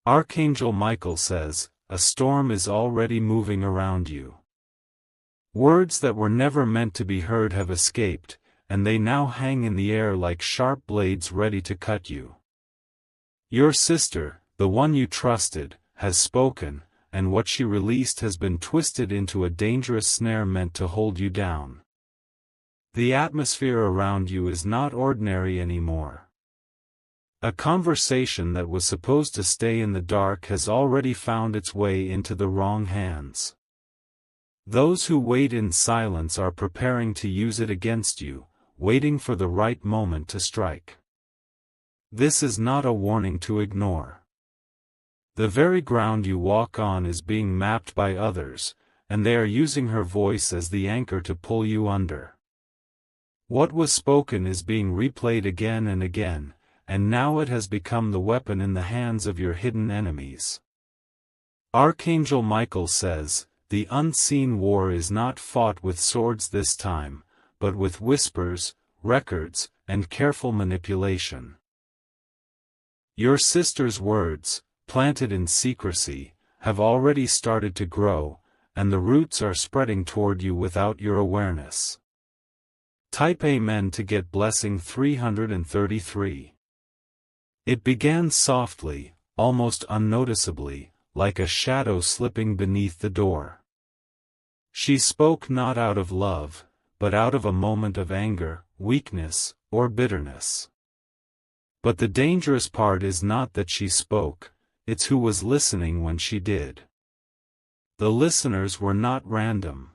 Archangel Michael says, a storm is already moving around you. Words that were never meant to be heard have escaped, and they now hang in the air like sharp blades ready to cut you. Your sister, the one you trusted, has spoken, and what she released has been twisted into a dangerous snare meant to hold you down. The atmosphere around you is not ordinary anymore. A conversation that was supposed to stay in the dark has already found its way into the wrong hands. Those who wait in silence are preparing to use it against you, waiting for the right moment to strike. This is not a warning to ignore. The very ground you walk on is being mapped by others, and they are using her voice as the anchor to pull you under. What was spoken is being replayed again and again, and now it has become the weapon in the hands of your hidden enemies. Archangel Michael says, the unseen war is not fought with swords this time, but with whispers, records, and careful manipulation. Your sister's words, planted in secrecy, have already started to grow, and the roots are spreading toward you without your awareness. Type Amen to get blessing 333. It began softly, almost unnoticeably, like a shadow slipping beneath the door. She spoke not out of love, but out of a moment of anger, weakness, or bitterness. But the dangerous part is not that she spoke, it's who was listening when she did. The listeners were not random.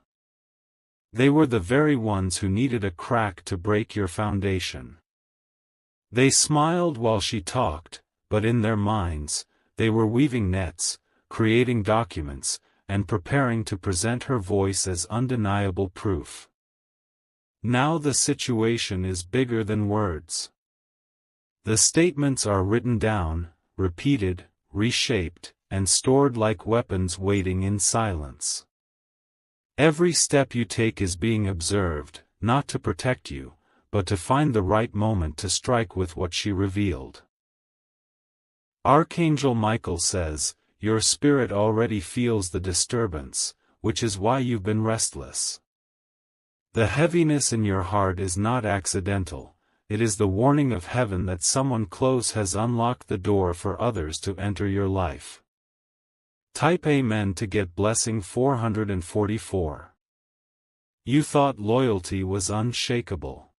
They were the very ones who needed a crack to break your foundation. They smiled while she talked, but in their minds, they were weaving nets, creating documents, and preparing to present her voice as undeniable proof. Now the situation is bigger than words. The statements are written down, repeated, reshaped, and stored like weapons waiting in silence. Every step you take is being observed, not to protect you, but to find the right moment to strike with what she revealed. Archangel Michael says, your spirit already feels the disturbance, which is why you've been restless. The heaviness in your heart is not accidental, it is the warning of heaven that someone close has unlocked the door for others to enter your life. Type Amen to get blessing 444. You thought loyalty was unshakable.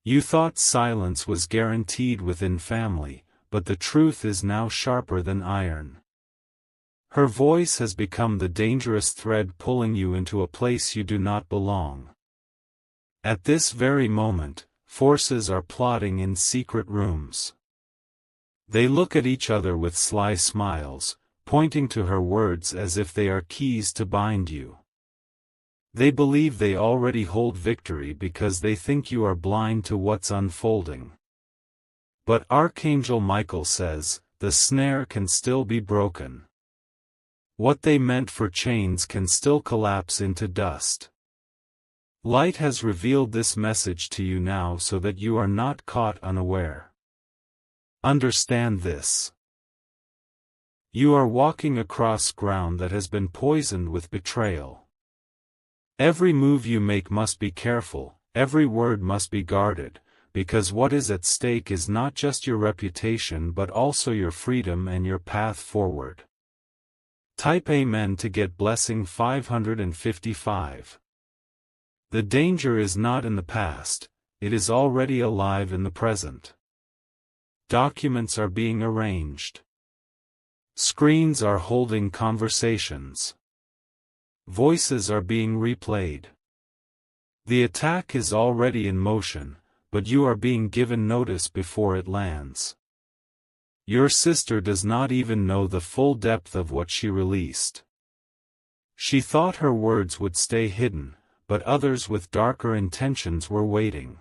You thought silence was guaranteed within family, but the truth is now sharper than iron. Her voice has become the dangerous thread pulling you into a place you do not belong. At this very moment, forces are plotting in secret rooms. They look at each other with sly smiles, pointing to her words as if they are keys to bind you. They believe they already hold victory because they think you are blind to what's unfolding. But Archangel Michael says, the snare can still be broken. What they meant for chains can still collapse into dust. Light has revealed this message to you now so that you are not caught unaware. Understand this. You are walking across ground that has been poisoned with betrayal. Every move you make must be careful, every word must be guarded, because what is at stake is not just your reputation but also your freedom and your path forward. Type Amen to get blessing 555. The danger is not in the past, it is already alive in the present. Documents are being arranged. Screens are holding conversations. Voices are being replayed. The attack is already in motion, but you are being given notice before it lands. Your sister does not even know the full depth of what she released. She thought her words would stay hidden, but others with darker intentions were waiting.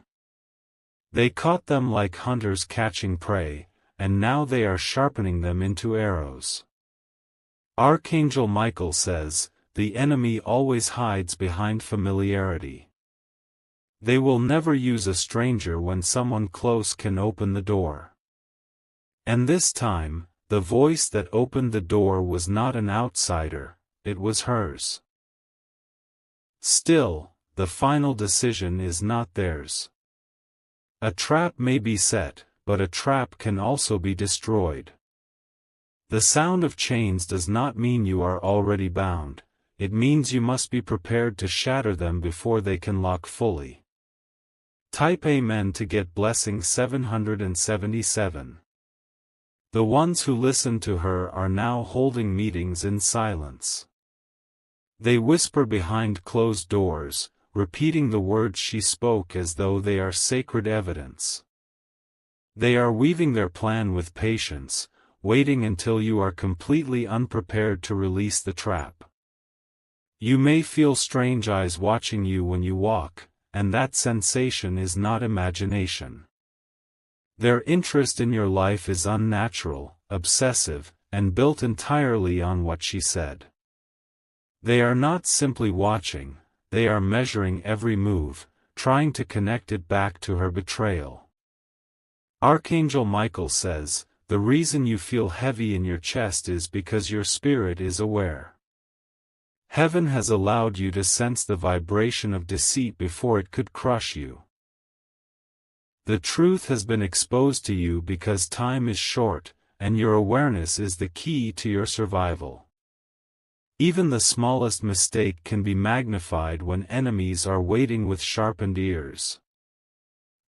They caught them like hunters catching prey, and now they are sharpening them into arrows. Archangel Michael says, the enemy always hides behind familiarity. They will never use a stranger when someone close can open the door. And this time, The voice that opened the door was not an outsider, it was hers. Still, the final decision is not theirs. A trap may be set, but a trap can also be destroyed. The sound of chains does not mean you are already bound, it means you must be prepared to shatter them before they can lock fully. Type Amen to get blessing 777. The ones who listen to her are now holding meetings in silence. They whisper behind closed doors, repeating the words she spoke as though they are sacred evidence. They are weaving their plan with patience, waiting until you are completely unprepared to release the trap. You may feel strange eyes watching you when you walk, and that sensation is not imagination. Their interest in your life is unnatural, obsessive, and built entirely on what she said. They are not simply watching, they are measuring every move, trying to connect it back to her betrayal. Archangel Michael says, the reason you feel heavy in your chest is because your spirit is aware. Heaven has allowed you to sense the vibration of deceit before it could crush you. The truth has been exposed to you because time is short, and your awareness is the key to your survival. Even the smallest mistake can be magnified when enemies are waiting with sharpened ears.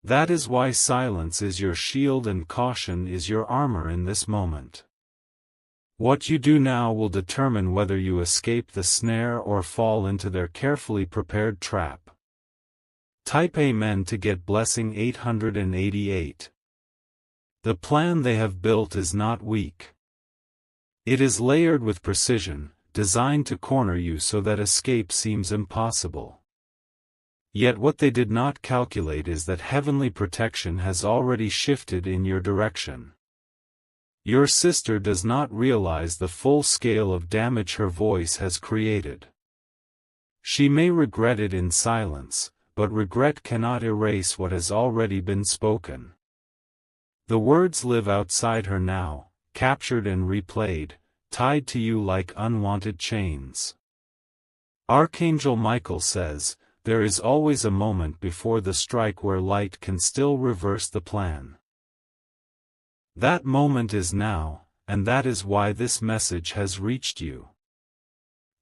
That is why silence is your shield and caution is your armor in this moment. What you do now will determine whether you escape the snare or fall into their carefully prepared trap. Type Amen to get blessing 888. The plan they have built is not weak. It is layered with precision, designed to corner you so that escape seems impossible. Yet what they did not calculate is that heavenly protection has already shifted in your direction. Your sister does not realize the full scale of damage her voice has created. She may regret it in silence, but regret cannot erase what has already been spoken. The words live outside her now, captured and replayed, tied to you like unwanted chains. Archangel Michael says, there is always a moment before the strike where light can still reverse the plan. That moment is now, and that is why this message has reached you.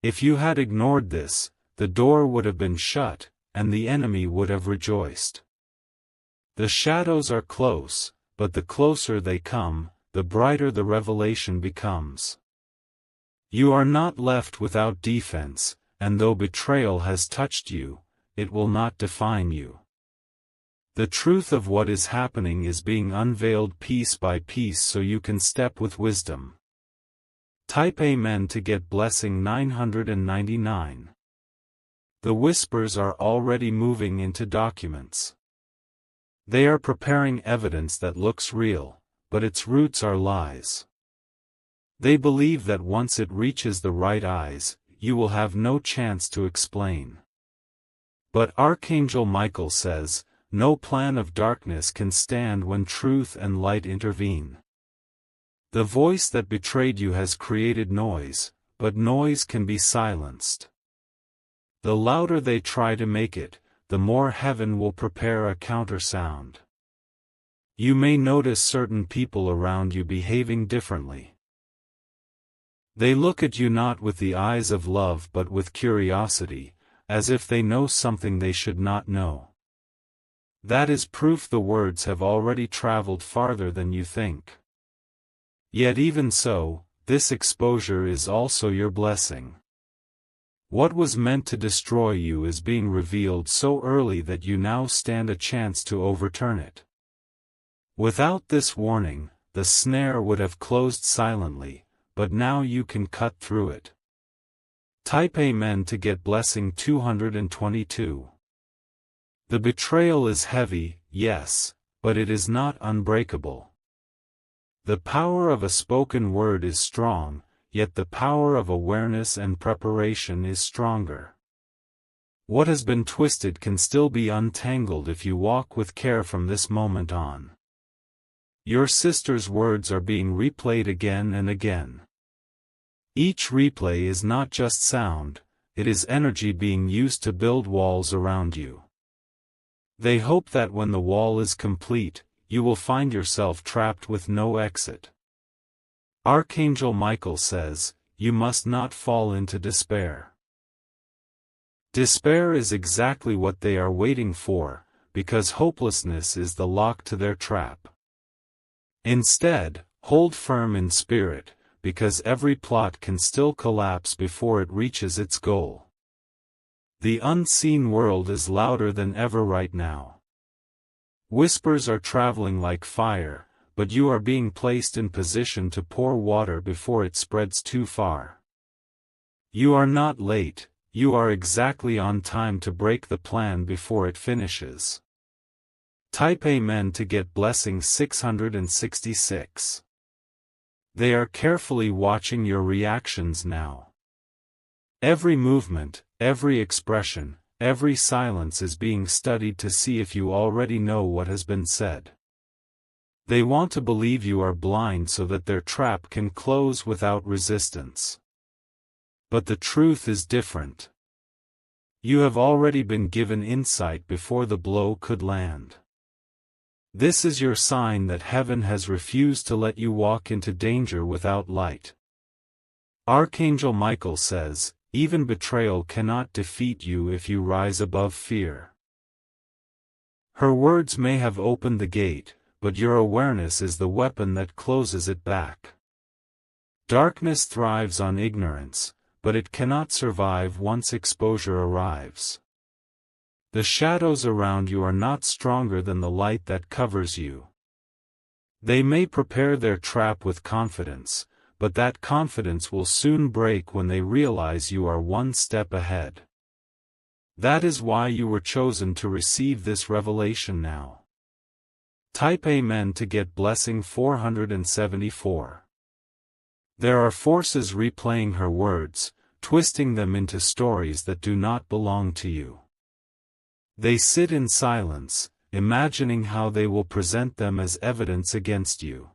If you had ignored this, the door would have been shut, and the enemy would have rejoiced. The shadows are close, but the closer they come, the brighter the revelation becomes. You are not left without defense, and though betrayal has touched you, it will not define you. The truth of what is happening is being unveiled piece by piece so you can step with wisdom. Type Amen to get blessing 999. The whispers are already moving into documents. They are preparing evidence that looks real, but its roots are lies. They believe that once it reaches the right eyes, you will have no chance to explain. But Archangel Michael says, no plan of darkness can stand when truth and light intervene. The voice that betrayed you has created noise, but noise can be silenced. The louder they try to make it, the more heaven will prepare a counter-sound. You may notice certain people around you behaving differently. They look at you not with the eyes of love but with curiosity, as if they know something they should not know. That is proof the words have already traveled farther than you think. Yet even so, this exposure is also your blessing. What was meant to destroy you is being revealed so early that you now stand a chance to overturn it. Without this warning, the snare would have closed silently, but now you can cut through it. Type Amen to get blessing 222. The betrayal is heavy, yes, but it is not unbreakable. The power of a spoken word is strong, yet the power of awareness and preparation is stronger. What has been twisted can still be untangled if you walk with care from this moment on. Your sister's words are being replayed again and again. Each replay is not just sound, it is energy being used to build walls around you. They hope that when the wall is complete, you will find yourself trapped with no exit. Archangel Michael says, you must not fall into despair. Despair is exactly what they are waiting for, because hopelessness is the lock to their trap. Instead, hold firm in spirit, because every plot can still collapse before it reaches its goal. The unseen world is louder than ever right now. Whispers are traveling like fire, but you are being placed in position to pour water before it spreads too far. You are not late, you are exactly on time to break the plan before it finishes. Type Amen to get blessing 666. They are carefully watching your reactions now. Every movement, every expression, every silence is being studied to see if you already know what has been said. They want to believe you are blind so that their trap can close without resistance. But the truth is different. You have already been given insight before the blow could land. This is your sign that heaven has refused to let you walk into danger without light. Archangel Michael says, even betrayal cannot defeat you if you rise above fear. Her words may have opened the gate, but your awareness is the weapon that closes it back. Darkness thrives on ignorance, but it cannot survive once exposure arrives. The shadows around you are not stronger than the light that covers you. They may prepare their trap with confidence, but that confidence will soon break when they realize you are one step ahead. That is why you were chosen to receive this revelation now. Type Amen to get blessing 474. There are forces replaying her words, twisting them into stories that do not belong to you. They sit in silence, imagining how they will present them as evidence against you.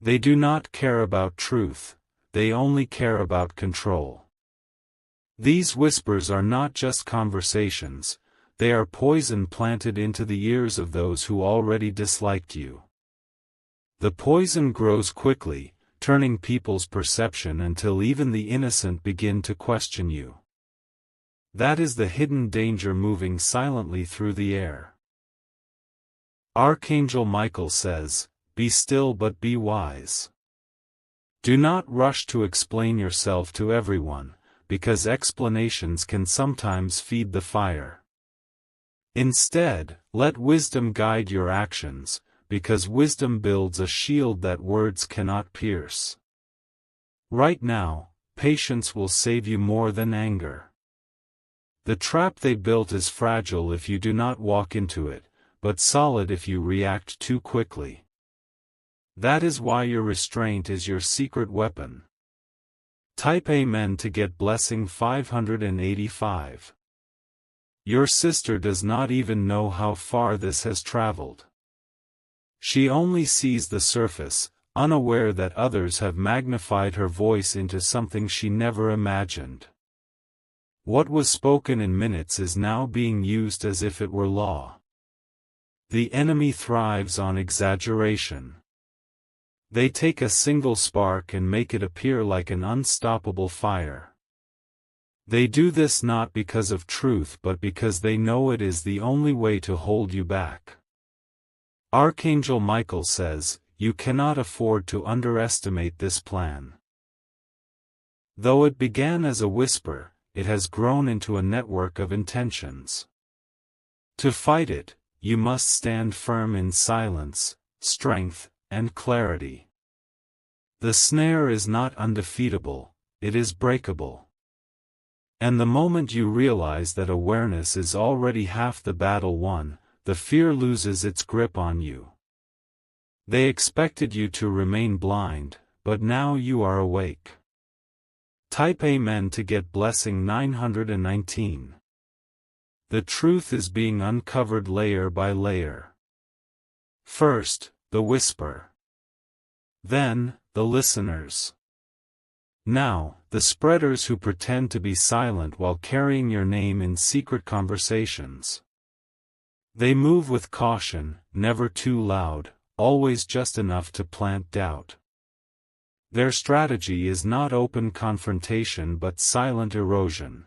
They do not care about truth, they only care about control. These whispers are not just conversations, they are poison planted into the ears of those who already disliked you. The poison grows quickly, turning people's perception until even the innocent begin to question you. That is the hidden danger moving silently through the air. Archangel Michael says, be still but be wise. Do not rush to explain yourself to everyone, because explanations can sometimes feed the fire. Instead, let wisdom guide your actions, because wisdom builds a shield that words cannot pierce. Right now, patience will save you more than anger. The trap they built is fragile if you do not walk into it, but solid if you react too quickly. That is why your restraint is your secret weapon. Type Amen to get blessing 585. Your sister does not even know how far this has traveled. She only sees the surface, unaware that others have magnified her voice into something she never imagined. What was spoken in minutes is now being used as if it were law. The enemy thrives on exaggeration. They take a single spark and make it appear like an unstoppable fire. They do this not because of truth but because they know it is the only way to hold you back. Archangel Michael says, you cannot afford to underestimate this plan. Though it began as a whisper, it has grown into a network of intentions. To fight it, you must stand firm in silence, strength, and clarity. The snare is not undefeatable, it is breakable. And the moment you realize that awareness is already half the battle won, the fear loses its grip on you. They expected you to remain blind, but now you are awake. Type Amen to get blessing 919. The truth is being uncovered layer by layer. First, the whisper. Then, the listeners. Now, the spreaders who pretend to be silent while carrying your name in secret conversations. They move with caution, never too loud, always just enough to plant doubt. Their strategy is not open confrontation but silent erosion.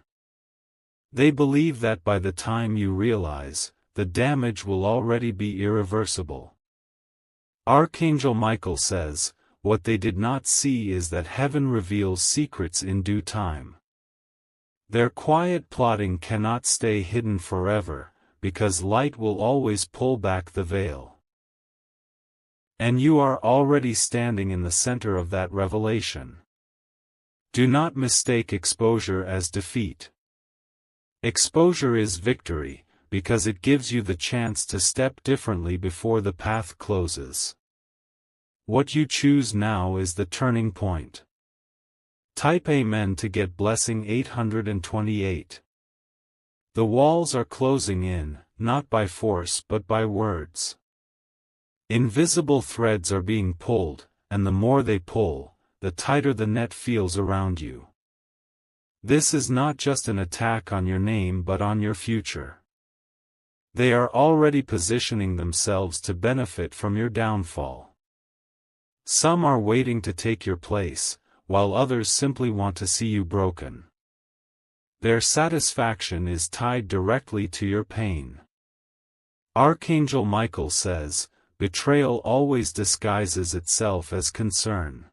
They believe that by the time you realize, the damage will already be irreversible. Archangel Michael says, what they did not see is that heaven reveals secrets in due time. Their quiet plotting cannot stay hidden forever, because light will always pull back the veil. And you are already standing in the center of that revelation. Do not mistake exposure as defeat. Exposure is victory, because it gives you the chance to step differently before the path closes. What you choose now is the turning point. Type Amen to get blessing 828. The walls are closing in, not by force but by words. Invisible threads are being pulled, and the more they pull, the tighter the net feels around you. This is not just an attack on your name but on your future. They are already positioning themselves to benefit from your downfall. Some are waiting to take your place, while others simply want to see you broken. Their satisfaction is tied directly to your pain. Archangel Michael says, betrayal always disguises itself as concern.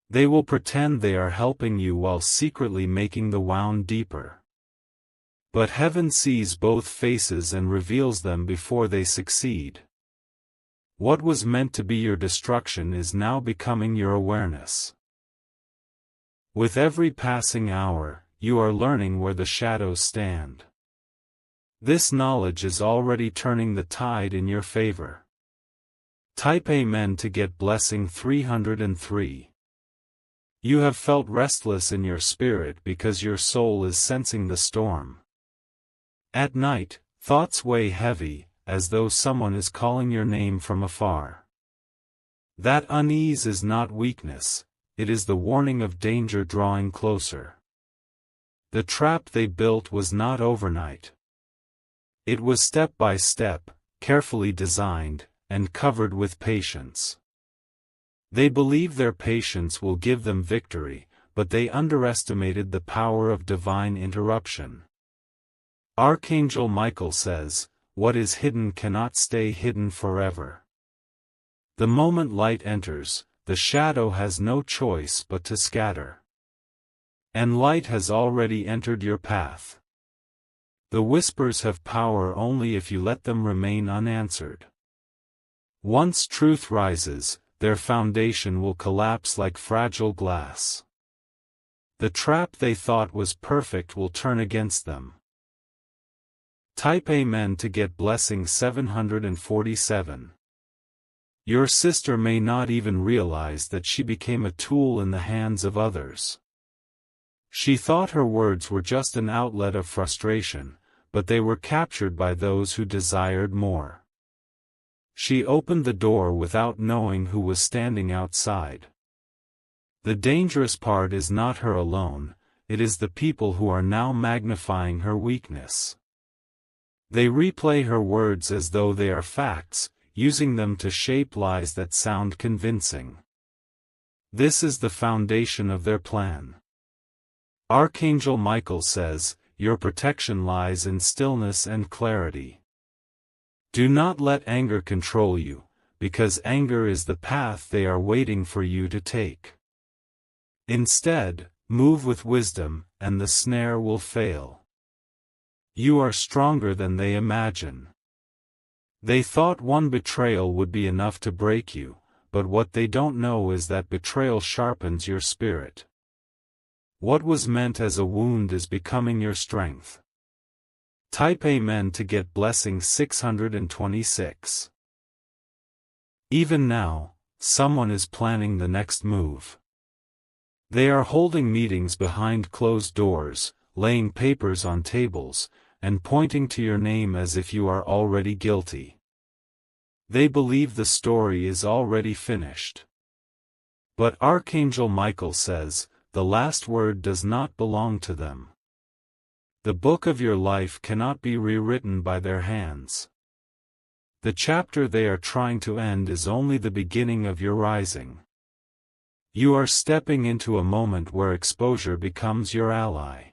They will pretend they are helping you while secretly making the wound deeper. But heaven sees both faces and reveals them before they succeed. What was meant to be your destruction is now becoming your awareness. With every passing hour, you are learning where the shadows stand. This knowledge is already turning the tide in your favor. Type Amen to get blessing 303. You have felt restless in your spirit because your soul is sensing the storm. At night, thoughts weigh heavy, as though someone is calling your name from afar. That unease is not weakness, it is the warning of danger drawing closer. The trap they built was not overnight. It was step by step, carefully designed, and covered with patience. They believe their patience will give them victory, but they underestimated the power of divine interruption. Archangel Michael says, what is hidden cannot stay hidden forever. The moment light enters, the shadow has no choice but to scatter. And light has already entered your path. The whispers have power only if you let them remain unanswered. Once truth rises, their foundation will collapse like fragile glass. The trap they thought was perfect will turn against them. Type Amen to get blessing 747. Your sister may not even realize that she became a tool in the hands of others. She thought her words were just an outlet of frustration, but they were captured by those who desired more. She opened the door without knowing who was standing outside. The dangerous part is not her alone, it is the people who are now magnifying her weakness. They replay her words as though they are facts, using them to shape lies that sound convincing. This is the foundation of their plan. Archangel Michael says, your protection lies in stillness and clarity. Do not let anger control you, because anger is the path they are waiting for you to take. Instead, move with wisdom, and the snare will fail. You are stronger than they imagine. They thought one betrayal would be enough to break you, but what they don't know is that betrayal sharpens your spirit. What was meant as a wound is becoming your strength. Type Amen to get blessing 626. Even now, someone is planning the next move. They are holding meetings behind closed doors, laying papers on tables, and pointing to your name as if you are already guilty. They believe the story is already finished. But Archangel Michael says, the last word does not belong to them. The book of your life cannot be rewritten by their hands. The chapter they are trying to end is only the beginning of your rising. You are stepping into a moment where exposure becomes your ally.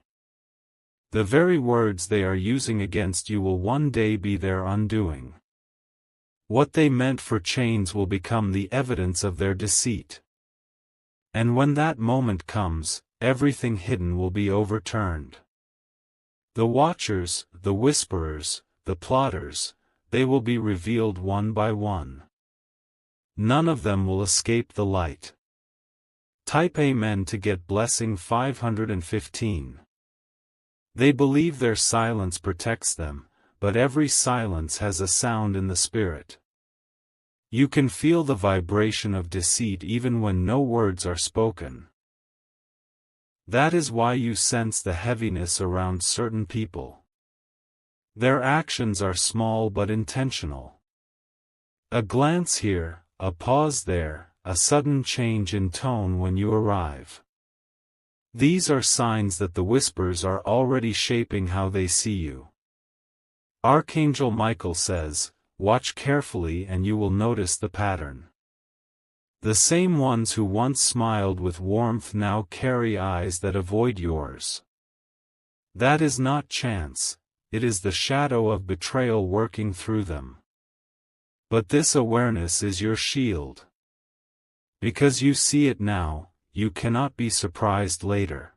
The very words they are using against you will one day be their undoing. What they meant for chains will become the evidence of their deceit. And when that moment comes, everything hidden will be overturned. The watchers, the whisperers, the plotters, they will be revealed one by one. None of them will escape the light. Type Amen to get blessing 515. They believe their silence protects them, but every silence has a sound in the spirit. You can feel the vibration of deceit even when no words are spoken. That is why you sense the heaviness around certain people. Their actions are small but intentional. A glance here, a pause there, a sudden change in tone when you arrive. These are signs that the whispers are already shaping how they see you. Archangel Michael says, watch carefully and you will notice the pattern. The same ones who once smiled with warmth now carry eyes that avoid yours. That is not chance. It is the shadow of betrayal working through them. But this awareness is your shield. Because you see it now, you cannot be surprised later.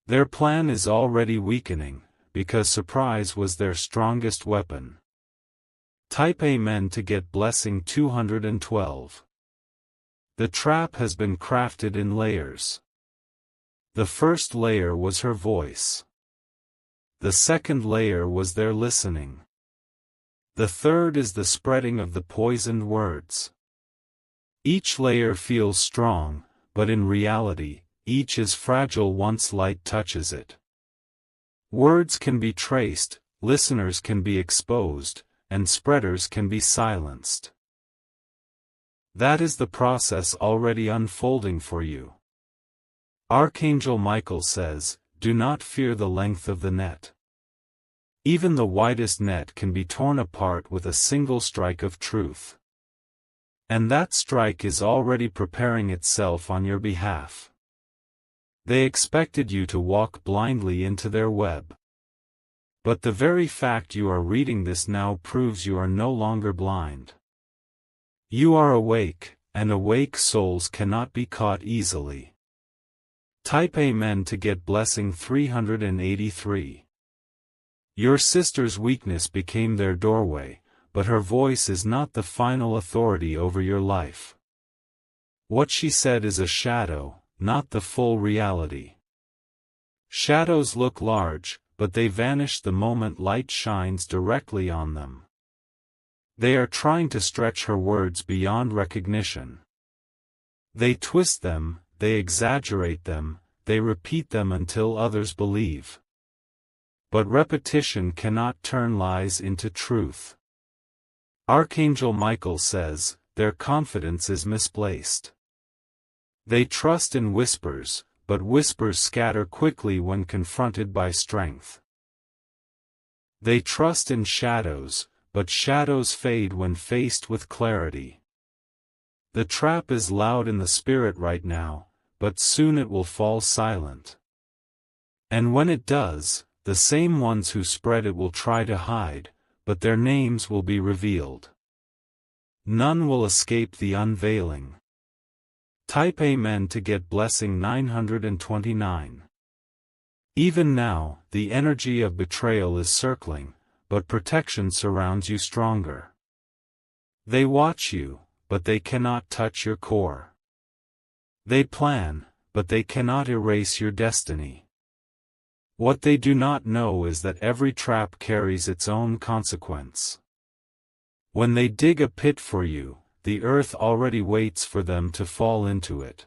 Their plan is already weakening, because surprise was their strongest weapon. Type Amen to get blessing 212. The trap has been crafted in layers. The first layer was her voice. The second layer was their listening. The third is the spreading of the poisoned words. Each layer feels strong, but in reality, each is fragile once light touches it. Words can be traced, listeners can be exposed, and spreaders can be silenced. That is the process already unfolding for you. Archangel Michael says, do not fear the length of the net. Even the widest net can be torn apart with a single strike of truth. And that strike is already preparing itself on your behalf. They expected you to walk blindly into their web. But the very fact you are reading this now proves you are no longer blind. You are awake, and awake souls cannot be caught easily. Type Amen to get blessing 383. Your sister's weakness became their doorway, but her voice is not the final authority over your life. What she said is a shadow, not the full reality. Shadows look large, but they vanish the moment light shines directly on them. They are trying to stretch her words beyond recognition. They twist them, they exaggerate them, they repeat them until others believe. But repetition cannot turn lies into truth. Archangel Michael says, their confidence is misplaced. They trust in whispers, but whispers scatter quickly when confronted by strength. They trust in shadows, but shadows fade when faced with clarity. The trap is loud in the spirit right now, but soon it will fall silent. And when it does, the same ones who spread it will try to hide, but their names will be revealed. None will escape the unveiling. Type Amen to get blessing 929. Even now, the energy of betrayal is circling, but protection surrounds you stronger. They watch you, but they cannot touch your core. They plan, but they cannot erase your destiny. What they do not know is that every trap carries its own consequence. When they dig a pit for you, the earth already waits for them to fall into it.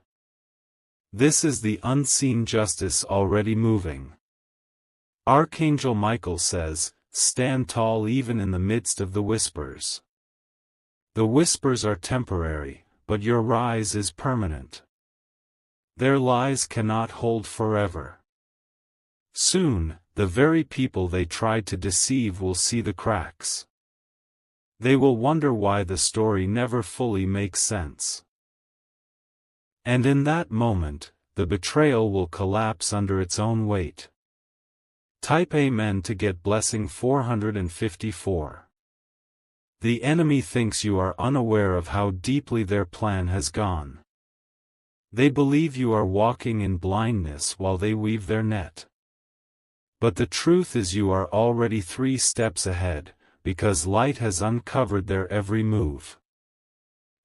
This is the unseen justice already moving. Archangel Michael says, stand tall even in the midst of the whispers. The whispers are temporary, but your rise is permanent. Their lies cannot hold forever. Soon, the very people they tried to deceive will see the cracks. They will wonder why the story never fully makes sense. And in that moment, the betrayal will collapse under its own weight. Type Amen to get blessing 454. The enemy thinks you are unaware of how deeply their plan has gone. They believe you are walking in blindness while they weave their net. But the truth is you are already 3 steps ahead, because light has uncovered their every move.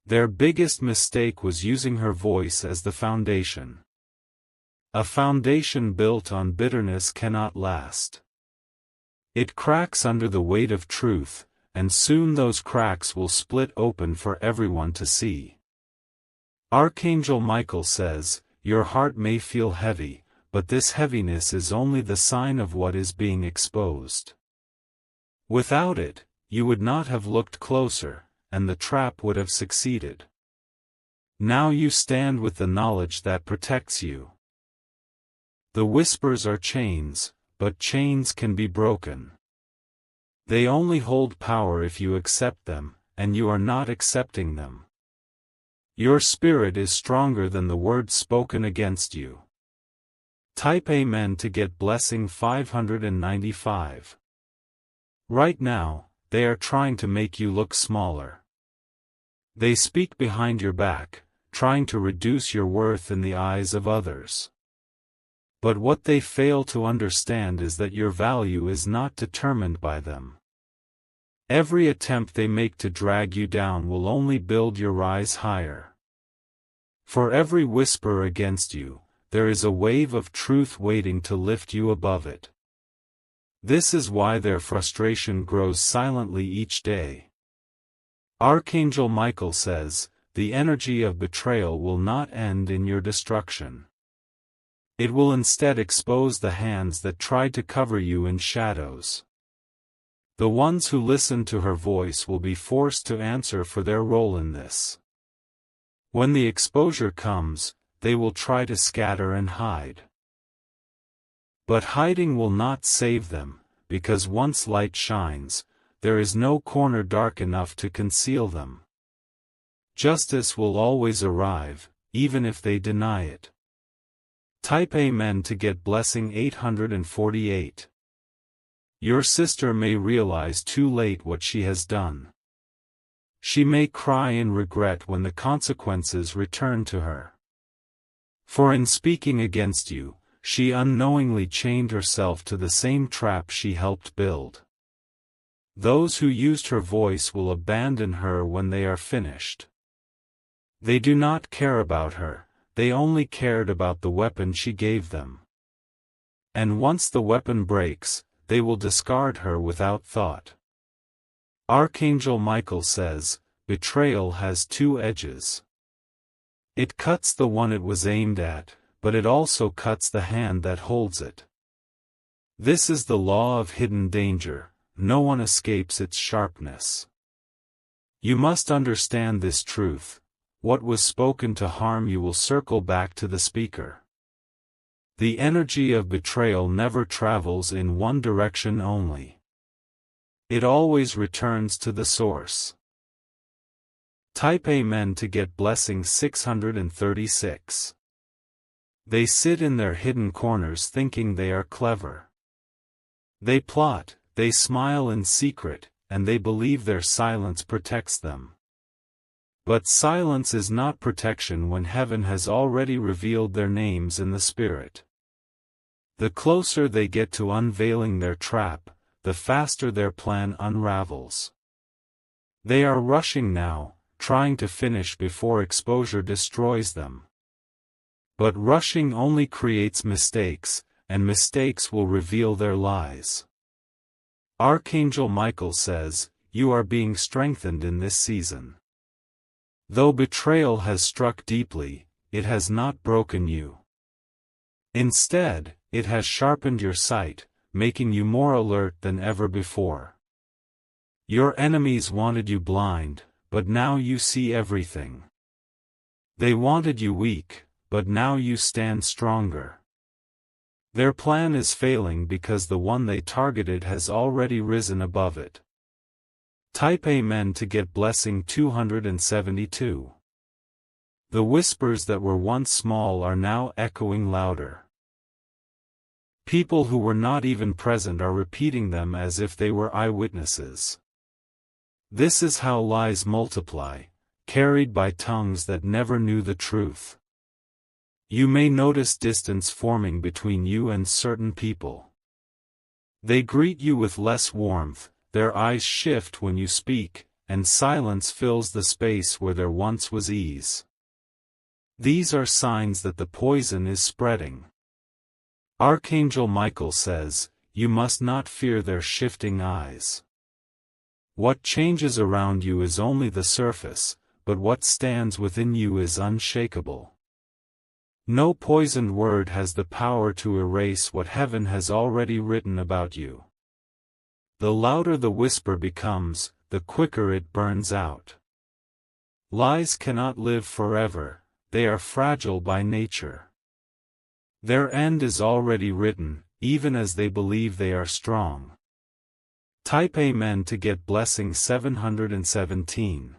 Their biggest mistake was using her voice as the foundation. A foundation built on bitterness cannot last. It cracks under the weight of truth, and soon those cracks will split open for everyone to see. Archangel Michael says, "Your heart may feel heavy, but this heaviness is only the sign of what is being exposed. Without it, you would not have looked closer, and the trap would have succeeded. Now you stand with the knowledge that protects you." The whispers are chains, but chains can be broken. They only hold power if you accept them, and you are not accepting them. Your spirit is stronger than the words spoken against you. Type Amen to get blessing 595. Right now, they are trying to make you look smaller. They speak behind your back, trying to reduce your worth in the eyes of others. But what they fail to understand is that your value is not determined by them. Every attempt they make to drag you down will only build your rise higher. For every whisper against you, there is a wave of truth waiting to lift you above it. This is why their frustration grows silently each day. Archangel Michael says, "The energy of betrayal will not end in your destruction. It will instead expose the hands that tried to cover you in shadows. The ones who listen to her voice will be forced to answer for their role in this. When the exposure comes, they will try to scatter and hide. But hiding will not save them, because once light shines, there is no corner dark enough to conceal them. Justice will always arrive, even if they deny it." Type Amen to get blessing 848. Your sister may realize too late what she has done. She may cry in regret when the consequences return to her. For in speaking against you, she unknowingly chained herself to the same trap she helped build. Those who used her voice will abandon her when they are finished. They do not care about her, they only cared about the weapon she gave them. And once the weapon breaks, they will discard her without thought. Archangel Michael says, "Betrayal has 2 edges. It cuts the one it was aimed at, but it also cuts the hand that holds it. This is the law of hidden danger, no one escapes its sharpness. You must understand this truth: what was spoken to harm you will circle back to the speaker. The energy of betrayal never travels in one direction only. It always returns to the source." Type Amen to get blessing 636. They sit in their hidden corners thinking they are clever. They plot, they smile in secret, and they believe their silence protects them. But silence is not protection when heaven has already revealed their names in the spirit. The closer they get to unveiling their trap, the faster their plan unravels. They are rushing now, trying to finish before exposure destroys them. But rushing only creates mistakes, and mistakes will reveal their lies. Archangel Michael says, "You are being strengthened in this season. Though betrayal has struck deeply, it has not broken you. Instead, it has sharpened your sight, making you more alert than ever before. Your enemies wanted you blind, but now you see everything. They wanted you weak, but now you stand stronger. Their plan is failing because the one they targeted has already risen above it. Type Amen to get blessing 272. The whispers that were once small are now echoing louder. People who were not even present are repeating them as if they were eyewitnesses. This is how lies multiply, carried by tongues that never knew the truth. You may notice distance forming between you and certain people. They greet you with less warmth, their eyes shift when you speak, and silence fills the space where there once was ease. These are signs that the poison is spreading. Archangel Michael says, "You must not fear their shifting eyes." What changes around you is only the surface, but what stands within you is unshakable. No poisoned word has the power to erase what heaven has already written about you. The louder the whisper becomes, the quicker it burns out. Lies cannot live forever, they are fragile by nature. Their end is already written, even as they believe they are strong. Type Amen to get blessing 717.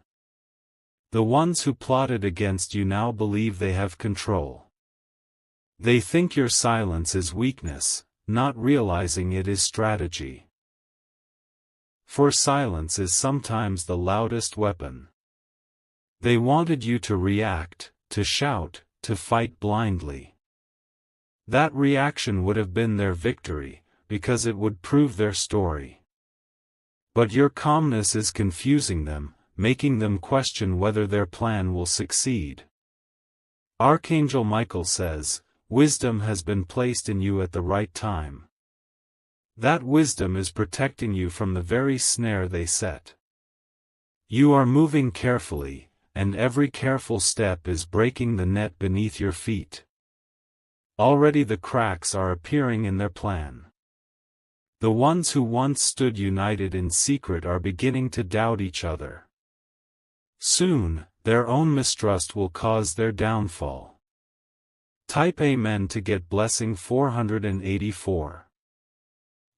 The ones who plotted against you now believe they have control. They think your silence is weakness, not realizing it is strategy. For silence is sometimes the loudest weapon. They wanted you to react, to shout, to fight blindly. That reaction would have been their victory, because it would prove their story. But your calmness is confusing them, making them question whether their plan will succeed. Archangel Michael says, "Wisdom has been placed in you at the right time." That wisdom is protecting you from the very snare they set. You are moving carefully, and every careful step is breaking the net beneath your feet. Already the cracks are appearing in their plan. The ones who once stood united in secret are beginning to doubt each other. Soon, their own mistrust will cause their downfall. Type Amen to get blessing 484.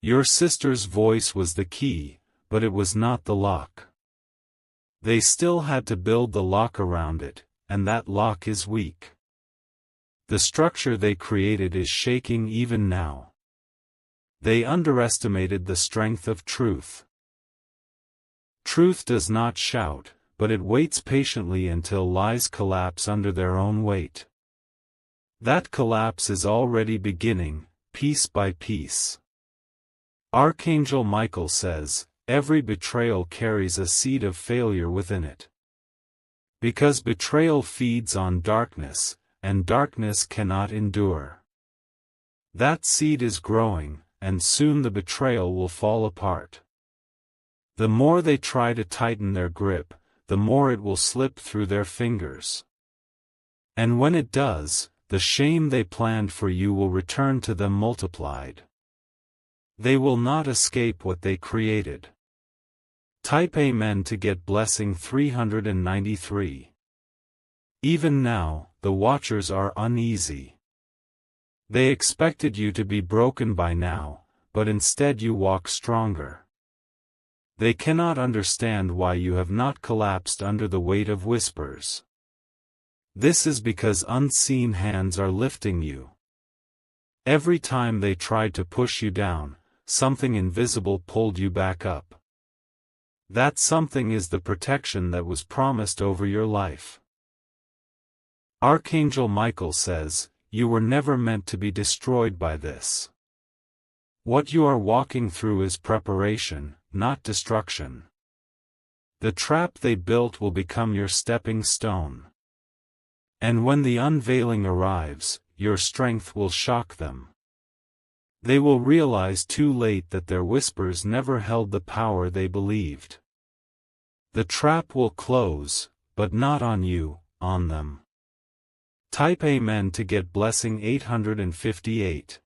Your sister's voice was the key, but it was not the lock. They still had to build the lock around it, and that lock is weak. The structure they created is shaking even now. They underestimated the strength of truth. Truth does not shout, but it waits patiently until lies collapse under their own weight. That collapse is already beginning, piece by piece. Archangel Michael says, every betrayal carries a seed of failure within it. Because betrayal feeds on darkness, and darkness cannot endure. That seed is growing, and soon the betrayal will fall apart. The more they try to tighten their grip, the more it will slip through their fingers. And when it does, the shame they planned for you will return to them multiplied. They will not escape what they created. Type Amen to get blessing 393. Even now, the watchers are uneasy. They expected you to be broken by now, but instead you walk stronger. They cannot understand why you have not collapsed under the weight of whispers. This is because unseen hands are lifting you. Every time they tried to push you down, something invisible pulled you back up. That something is the protection that was promised over your life. Archangel Michael says, you were never meant to be destroyed by this. What you are walking through is preparation, not destruction. The trap they built will become your stepping stone. And when the unveiling arrives, your strength will shock them. They will realize too late that their whispers never held the power they believed. The trap will close, but not on you, on them. Type Amen to get blessing 858.